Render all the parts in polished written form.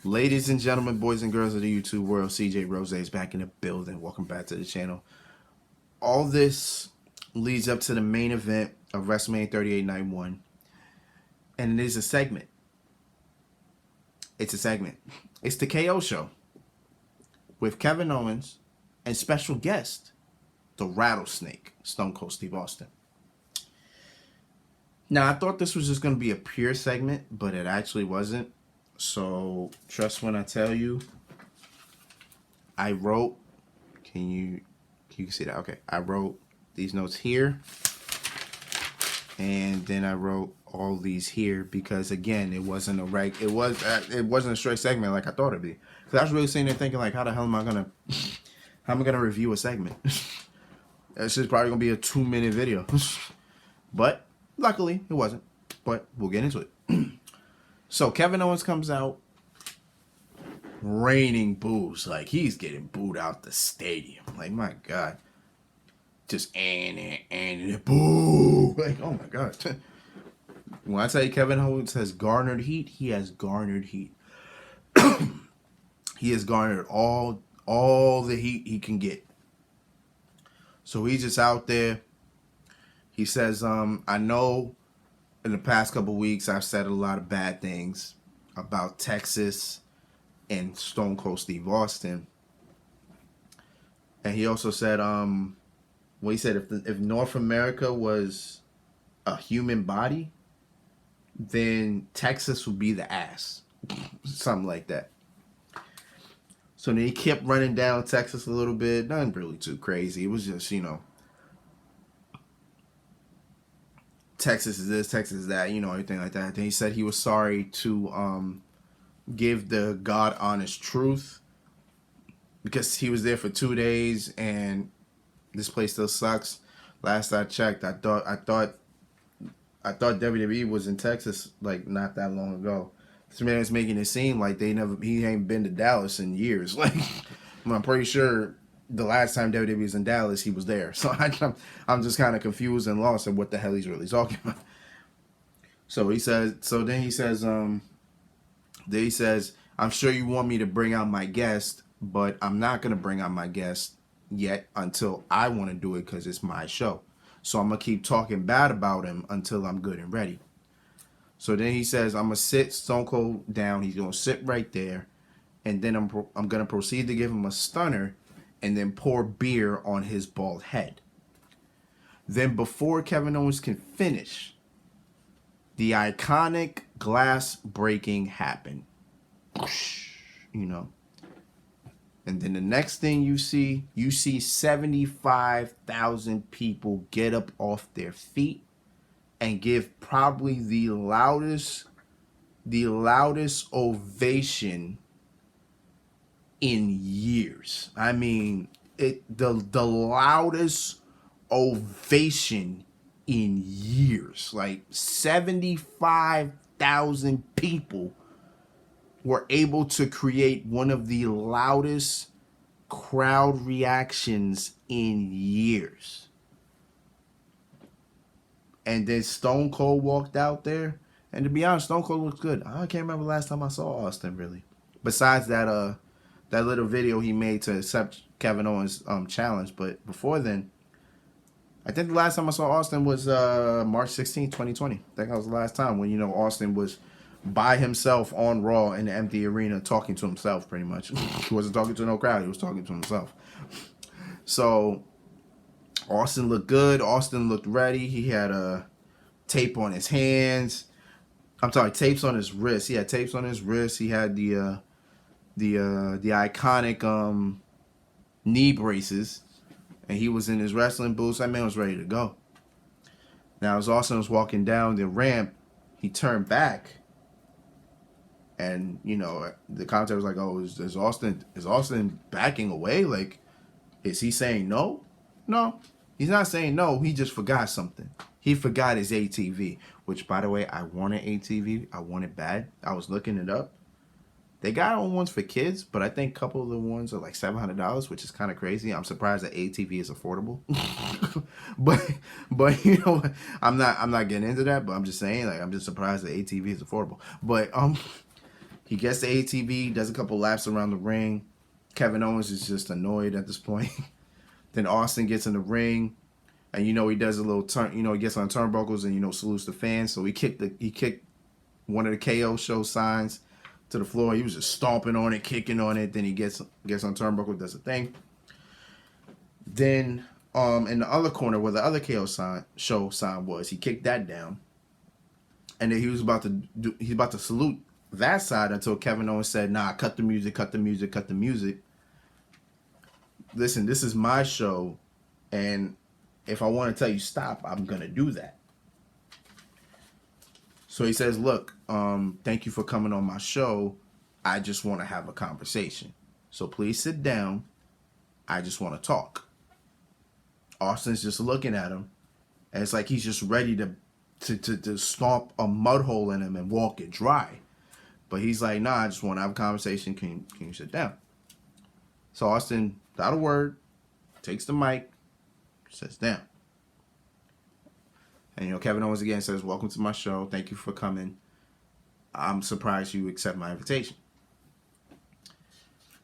Ladies and gentlemen, boys and girls of the YouTube world, CJ Rose is back in the building. Welcome back to the channel. All this leads up to the main event of WrestleMania 38 Night 1. And it is a segment. It's a segment. It's the KO show with Kevin Owens and special guest, the Rattlesnake, Stone Cold Steve Austin. Now, I thought this was just going to be a pure segment, but it actually wasn't. So, trust when I tell you, I wrote, can you see that? Okay, I wrote these notes here, and then I wrote all these here because, again, it wasn't it wasn't a straight segment like I thought it'd be. Because I was really sitting there thinking, like, how the hell am I gonna review a segment? This is probably gonna be a 2-minute video, but luckily it wasn't. But we'll get into it. So Kevin Owens comes out, raining boos. Like, he's getting booed out the stadium. Like, my God. Just and boo. Like, oh my God. When I tell you Kevin Owens has garnered heat, he has garnered heat. He has garnered all the heat he can get. So he's just out there. He says, I know in the past couple weeks, I've said a lot of bad things about Texas and Stone Cold Steve Austin. And he also said, he said if North America was a human body, then Texas would be the ass. Something like that. So then he kept running down Texas a little bit. Nothing really too crazy. It was just, Texas is this, Texas is that, everything like that. Then he said he was sorry to give the God honest truth because he was there for 2 days and this place still sucks. Last I checked, I thought WWE was in Texas like not that long ago. This man is making it seem like he ain't been to Dallas in years. Like, I'm pretty sure the last time WWE was in Dallas, he was there. So I'm just kind of confused and lost at what the hell he's really talking about. So he says, I'm sure you want me to bring out my guest, but I'm not going to bring out my guest yet until I want to do it because it's my show. So I'm going to keep talking bad about him until I'm good and ready. So then he says, I'm going to sit Stone Cold down. He's going to sit right there. And then I'm going to proceed to give him a stunner and then pour beer on his bald head. Then before Kevin Owens can finish, the iconic glass breaking happened. And then the next thing you see 75,000 people get up off their feet and give probably the loudest ovation in years. I mean, the loudest ovation in years. Like 75,000 people were able to create one of the loudest crowd reactions in years. And then Stone Cold walked out there. And to be honest, Stone Cold looks good. I can't remember the last time I saw Austin, really. Besides that little video he made to accept Kevin Owens' challenge. But before then, I think the last time I saw Austin was March 16, 2020. I think that was the last time when, Austin was by himself on Raw in the empty arena talking to himself, pretty much. He wasn't talking to no crowd. He was talking to himself. So Austin looked good. Austin looked ready. He had a tape on his hands. I'm sorry, tapes on his wrists. He had tapes on his wrists. He had the iconic knee braces, and he was in his wrestling boots. That man was ready to go. Now, as Austin was walking down the ramp, he turned back, and the commentator was like, "Oh, is Austin backing away? Like, is he saying no? No, he's not saying no. He just forgot something. He forgot his ATV, which, by the way, I want an ATV. I want it bad. I was looking it up. They got ones for kids, but I think a couple of the ones are like $700, which is kind of crazy. I'm surprised that ATV is affordable. but I'm not getting into that. But I'm just saying, like, I'm just surprised that ATV is affordable. But He gets the ATV, does a couple laps around the ring. Kevin Owens is just annoyed at this point. Then Austin gets in the ring, and he does a little turn. He gets on turnbuckles and salutes the fans. So he kicked one of the KO show signs to the floor. He was just stomping on it, kicking on it. Then he gets on turnbuckle, does a thing. Then in the other corner where the other KO show sign was, he kicked that down, and then he was about to salute that side until Kevin Owens said, "Nah, cut the music, cut the music, cut the music. Listen, this is my show, and if I want to tell you stop, I'm gonna do that." So he says, "Look, thank you for coming on my show. I just want to have a conversation. So please sit down. I just want to talk." Austin's just looking at him, and it's like he's just ready to stomp a mud hole in him and walk it dry. But he's like, "Nah, I just want to have a conversation. Can you sit down?" So Austin, without a word, takes the mic, sits down. And Kevin Owens again says, "Welcome to my show. Thank you for coming. I'm surprised you accept my invitation."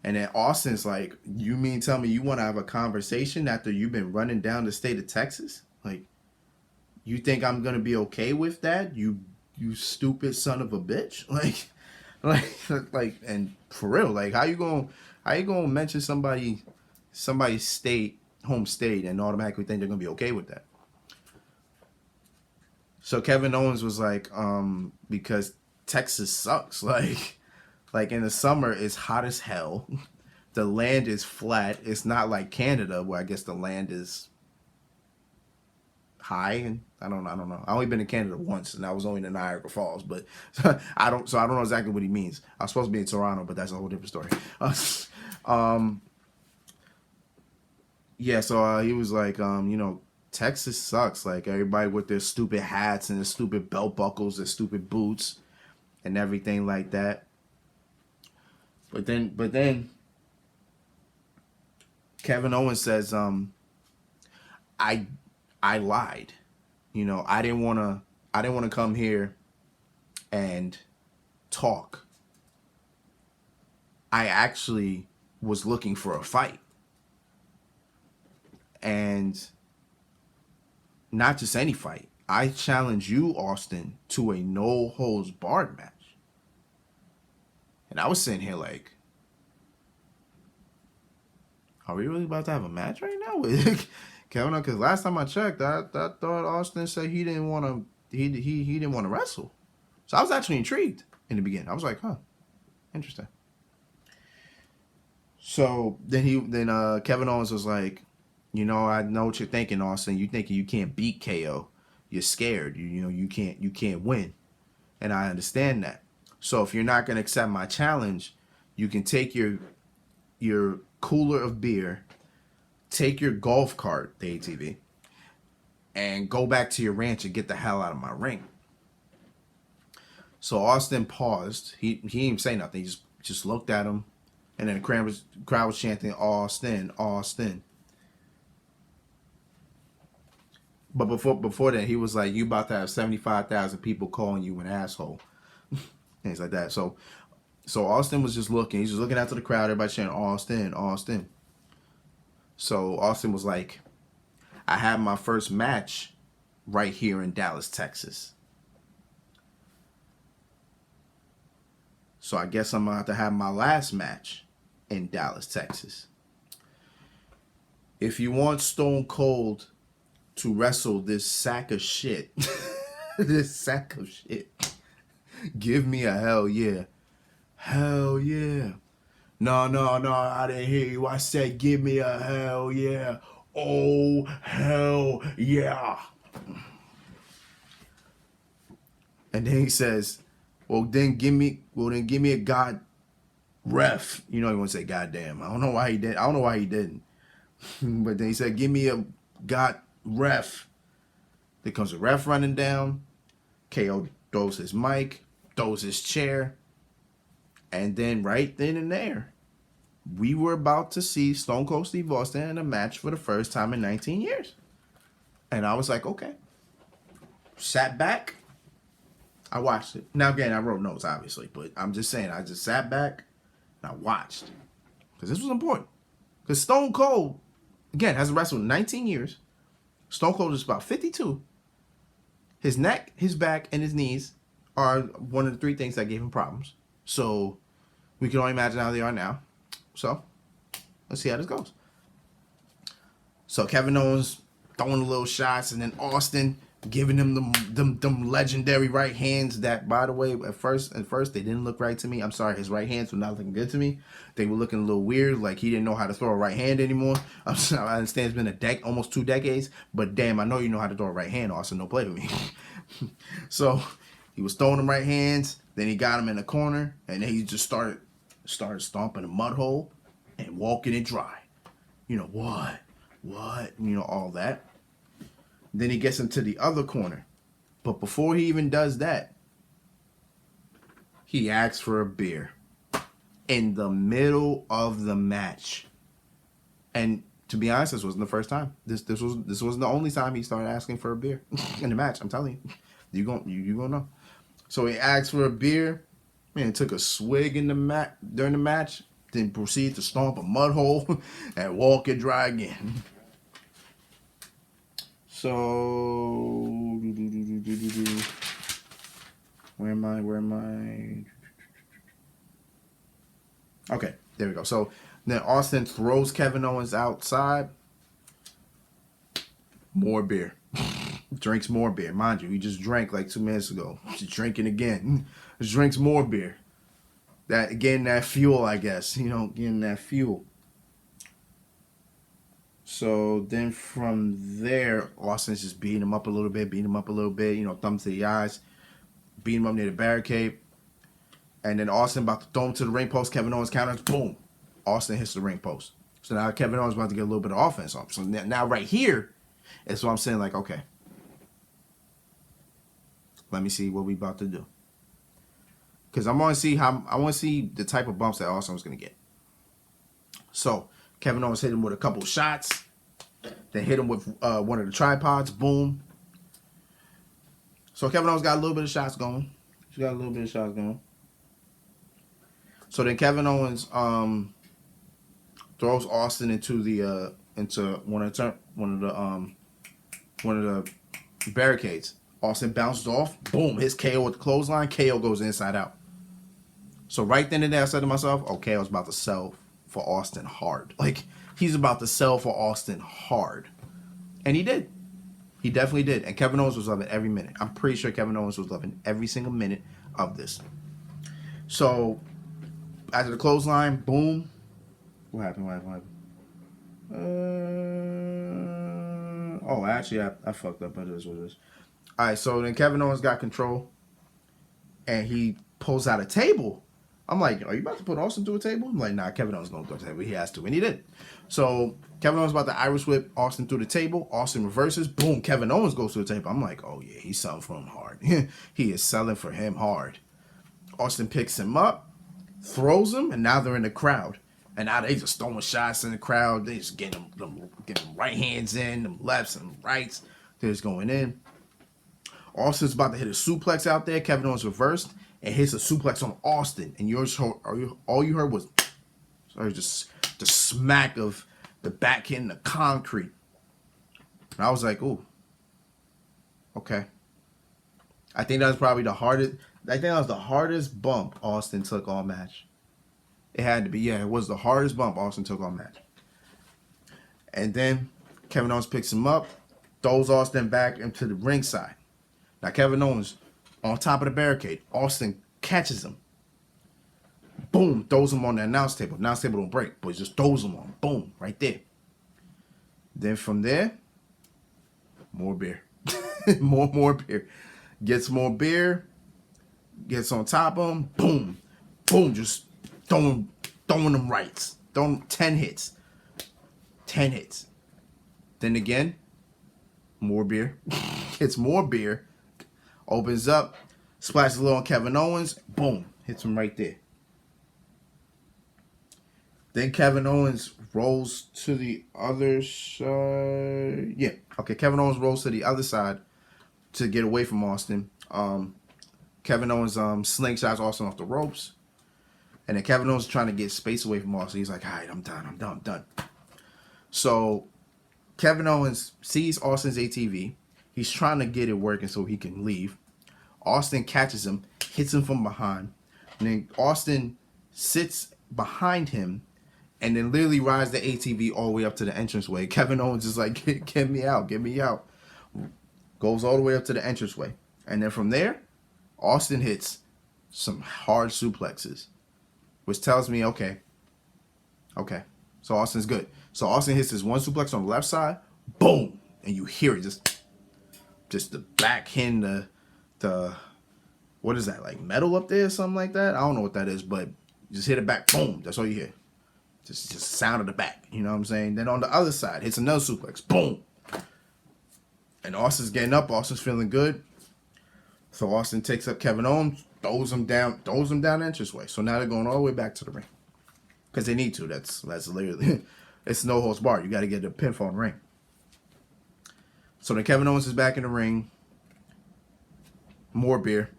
And then Austin's like, "You mean tell me you want to have a conversation after you've been running down the state of Texas? Like, you think I'm gonna be okay with that? You stupid son of a bitch!" Like, and for real, like, how you gonna mention somebody's home state and automatically think they're gonna be okay with that? So Kevin Owens was like, because Texas sucks. Like in the summer, it's hot as hell. The land is flat. It's not like Canada, where I guess the land is high. And I don't know. I only been to Canada once, and I was only in Niagara Falls. But I don't know exactly what he means. I was supposed to be in Toronto, but that's a whole different story. Yeah. So he was like, Texas sucks. Like, everybody with their stupid hats and their stupid belt buckles, their stupid boots, and everything like that. But then Kevin Owens says, I lied. I didn't want to come here and talk. I actually was looking for a fight. And not just any fight. I challenge you, Austin, to a no-holds-barred match. And I was sitting here like, are we really about to have a match right now with Kevin? Because last time I checked, I thought Austin said he didn't want to. He didn't want to wrestle. So I was actually intrigued in the beginning. I was like, huh, interesting. So then Kevin Owens was like, I know what you're thinking, Austin. You thinking you can't beat KO. You're scared. You can't win. And I understand that. So if you're not going to accept my challenge, you can take your cooler of beer, take your golf cart, the ATV, and go back to your ranch and get the hell out of my ring. So Austin paused. He didn't even say nothing. He just looked at him, and then the crowd was chanting, "Austin, Austin." But before that, he was like, "You about to have 75,000 people calling you an asshole." Things like that. So Austin was just looking. He's just looking after the crowd. Everybody chanting, "Austin, Austin." So Austin was like, "I had my first match right here in Dallas, Texas. So I guess I'm going to have to have my last match in Dallas, Texas. If you want Stone Cold to wrestle this sack of shit, give me a hell yeah. Hell yeah. No, I didn't hear you. I said give me a hell yeah. Oh, hell yeah." And then he says, well, then give me a god ref. He won't say goddamn. I don't know why he didn't. But then he said, give me a god ref. There comes a ref running down. KO throws his mic, throws his chair. And then right then and there, we were about to see Stone Cold Steve Austin in a match for the first time in 19 years. And I was like, okay. Sat back. I watched it. Now again, I wrote notes obviously, but I'm just saying I just sat back and I watched because this was important. Because Stone Cold, again, has wrestled 19 years. Stone Cold is about 52. His neck, his back, and his knees are one of the three things that gave him problems. So we can only imagine how they are now. So let's see how this goes. So Kevin Owens throwing the little shots, and then Austin giving him them legendary right hands that, by the way, at first they didn't look right to me. I'm sorry, his right hands were not looking good to me. They were looking a little weird, like he didn't know how to throw a right hand anymore. I understand it's been almost 2 decades, but damn, I know you know how to throw a right hand, Austin. Don't play with me. So he was throwing them right hands, then he got him in the corner, and then he just started stomping a mud hole and walking it dry. You know, what, you know, all that. Then he gets into the other corner. But before he even does that, he asks for a beer in the middle of the match. And to be honest, this wasn't the first time. This wasn't the only time he started asking for a beer in the match. I'm telling you. You gonna know. So he asked for a beer, man, took a swig in during the match, then proceeded to stomp a mud hole and walk it dry again. So, where am I? Okay, there we go. So then Austin throws Kevin Owens outside. More beer. Drinks more beer. Mind you, he just drank like 2 minutes ago. He's drinking again. Drinks more beer. That fuel, I guess. You know, getting that fuel. So then from there, Austin's just beating him up a little bit, you know, thumb to the eyes, beating him up near the barricade. And then Austin about to throw him to the ring post. Kevin Owens counters, boom. Austin hits the ring post. So now Kevin Owens about to get a little bit of offense off. So now right here is what I'm saying, like, okay, let me see what we about to do. Because I want to see the type of bumps that Austin was going to get. So Kevin Owens hit him with a couple shots. Then hit him with one of the tripods. Boom. So Kevin Owens got a little bit of shots going. So then Kevin Owens throws Austin into one of the barricades. Austin bounces off. Boom. Hits KO with the clothesline. KO goes inside out. So right then and there, I said to myself, okay, I was about to sell for Austin hard. Like, he's about to sell for Austin hard. And he did. He definitely did. And Kevin Owens was loving every minute. I'm pretty sure Kevin Owens was loving every single minute of this. So, after the clothesline, boom. What happened? Actually, I fucked up. But it is what it is. All right, so then Kevin Owens got control. And he pulls out a table. I'm like, are you about to put Austin through a table? I'm like, nah, Kevin Owens going to go to the table. He has to. And he did. So Kevin Owens about to Irish whip Austin through the table. Austin reverses. Boom. Kevin Owens goes to the table. I'm like, oh, yeah, he's selling for him hard. He is selling for him hard. Austin picks him up, throws him, and now they're in the crowd. And now they just throwing shots in the crowd. They just getting them right hands in, them lefts and rights. They're just going in. Austin's about to hit a suplex out there. Kevin Owens reversed and hits a suplex on Austin. And all you heard was just the smack of the back hitting the concrete. And I was like, ooh. Okay. I think that was probably the hardest. I think that was the hardest bump Austin took all match. It had to be. Yeah, it was the hardest bump Austin took all match. And then Kevin Owens picks him up, throws Austin back into the ringside. Now Kevin Owens on top of the barricade. Austin catches him. Boom, throws him on the announce table. Announce table don't break, but he just throws him on. Boom, right there. Then from there, more beer. more beer. Gets more beer. Gets on top of him. Boom. Boom, just throwing them rights. Throwing 10 hits. 10 hits. Then again, more beer. Gets more beer. Opens up. Splashes a little on Kevin Owens. Boom. Hits him right there. Then Kevin Owens rolls to the other side. Yeah. Okay, Kevin Owens rolls to the other side to get away from Austin. Kevin Owens slingshots Austin off the ropes. And then Kevin Owens is trying to get space away from Austin. He's like, all right, I'm done. So Kevin Owens sees Austin's ATV. He's trying to get it working so he can leave. Austin catches him, hits him from behind. And then Austin sits behind him and then literally rides the ATV all the way up to the entranceway. Kevin Owens is like, get me out. Goes all the way up to the entranceway. And then from there, Austin hits some hard suplexes, which tells me, okay. So Austin's good. So Austin hits his one suplex on the left side, boom, and you hear it just the back hitting the what is that, like metal up there or something like that? I don't know what that is, but just hit it back, boom. That's all you hear. Just sound of the back. You know what I'm saying? Then on the other side, hits another suplex, boom. And Austin's getting up. Austin's feeling good. So Austin takes up Kevin Owens, throws him down the entranceway. So now they're going all the way back to the ring. Because they need to. That's literally, it's no holds barred. You got to get the pinfall in the ring. So then Kevin Owens is back in the ring. More beer.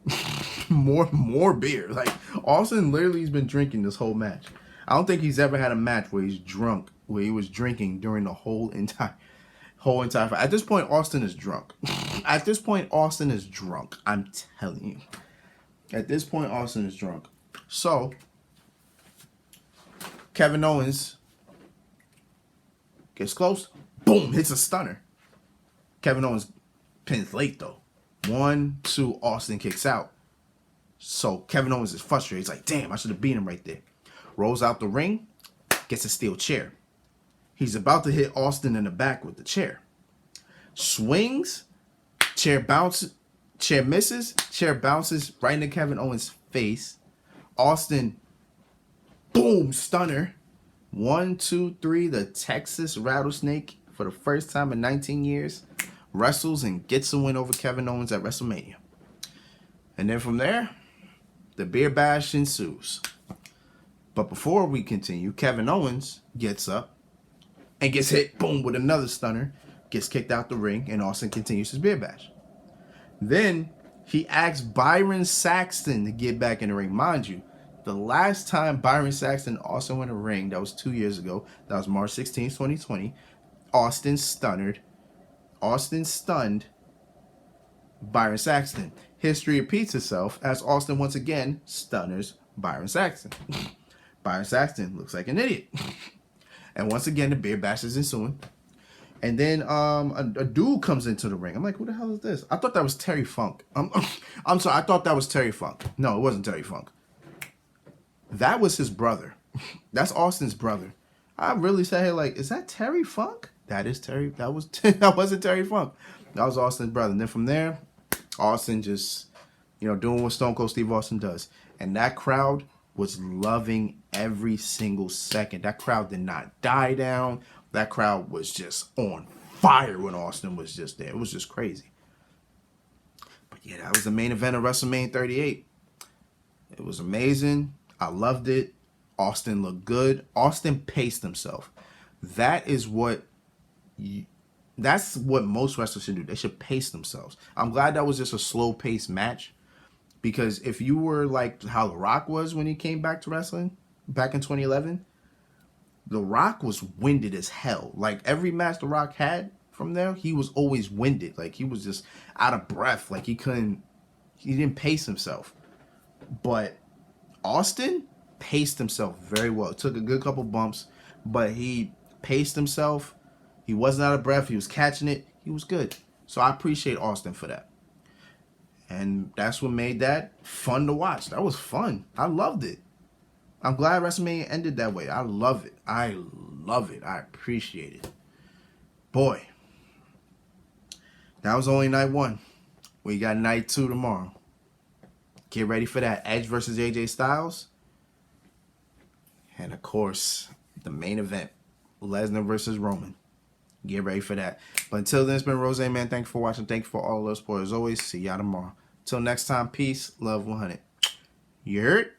more beer. Like, Austin literally has been drinking this whole match. I don't think he's ever had a match where he's drunk, where he was drinking during the whole entire fight. At this point, Austin is drunk. I'm telling you. At this point, Austin is drunk. So, Kevin Owens gets close. Boom, hits a stunner. Kevin Owens pins late, though. 1, 2, Austin kicks out. So, Kevin Owens is frustrated. He's like, damn, I should have beat him right there. Rolls out the ring, gets a steel chair. He's about to hit Austin in the back with the chair. Swings, chair bounces, chair misses, chair bounces right into Kevin Owens' face. Austin, boom, stunner. 1, 2, 3, the Texas Rattlesnake for the first time in 19 years. Wrestles and gets a win over Kevin Owens at WrestleMania. And then from there, the beer bash ensues. But before we continue, Kevin Owens gets up and gets hit, boom, with another stunner, gets kicked out the ring, and Austin continues his beer bash. Then he asks Byron Saxton to get back in the ring. Mind you, the last time Byron Saxton also went in the ring, that was 2 years ago. That was March 16, 2020. Austin stunned Byron Saxton. History repeats itself as Austin once again stunners Byron Saxton. Byron Saxton looks like an idiot. And once again, the beer bash is ensuing. And then a dude comes into the ring. I'm like, who the hell is this? I thought that was Terry Funk. I'm sorry, I thought that was Terry Funk. No, it wasn't Terry Funk. That was his brother. That's Austin's brother. I really said, hey, like, is that Terry Funk? That is Terry. That wasn't Terry Funk. That was Austin's brother. And then from there, Austin just, doing what Stone Cold Steve Austin does. And that crowd was loving every single second. That crowd did not die down. That crowd was just on fire when Austin was just there. It was just crazy. But yeah, that was the main event of WrestleMania 38. It was amazing. I loved it. Austin looked good. Austin paced himself. That's what most wrestlers should do. They should pace themselves. I'm glad that was just a slow-paced match. Because if you were like how The Rock was when he came back to wrestling back in 2011, The Rock was winded as hell. Like, every match The Rock had from there, he was always winded. Like, he was just out of breath. Like, he didn't pace himself. But Austin paced himself very well. It took a good couple bumps, but he paced himself. He wasn't out of breath. He was catching it. He was good. So I appreciate Austin for that. And that's what made that fun to watch. That was fun. I loved it. I'm glad WrestleMania ended that way. I love it. I appreciate it. Boy. That was only night 1. We got night 2 tomorrow. Get ready for that. Edge versus AJ Styles. And of course, the main event. Lesnar versus Roman. Get ready for that. But until then, it's been Rose, man. Thank you for watching. Thank you for all the support. As always, see y'all tomorrow. Till next time, peace, love, 100. You heard?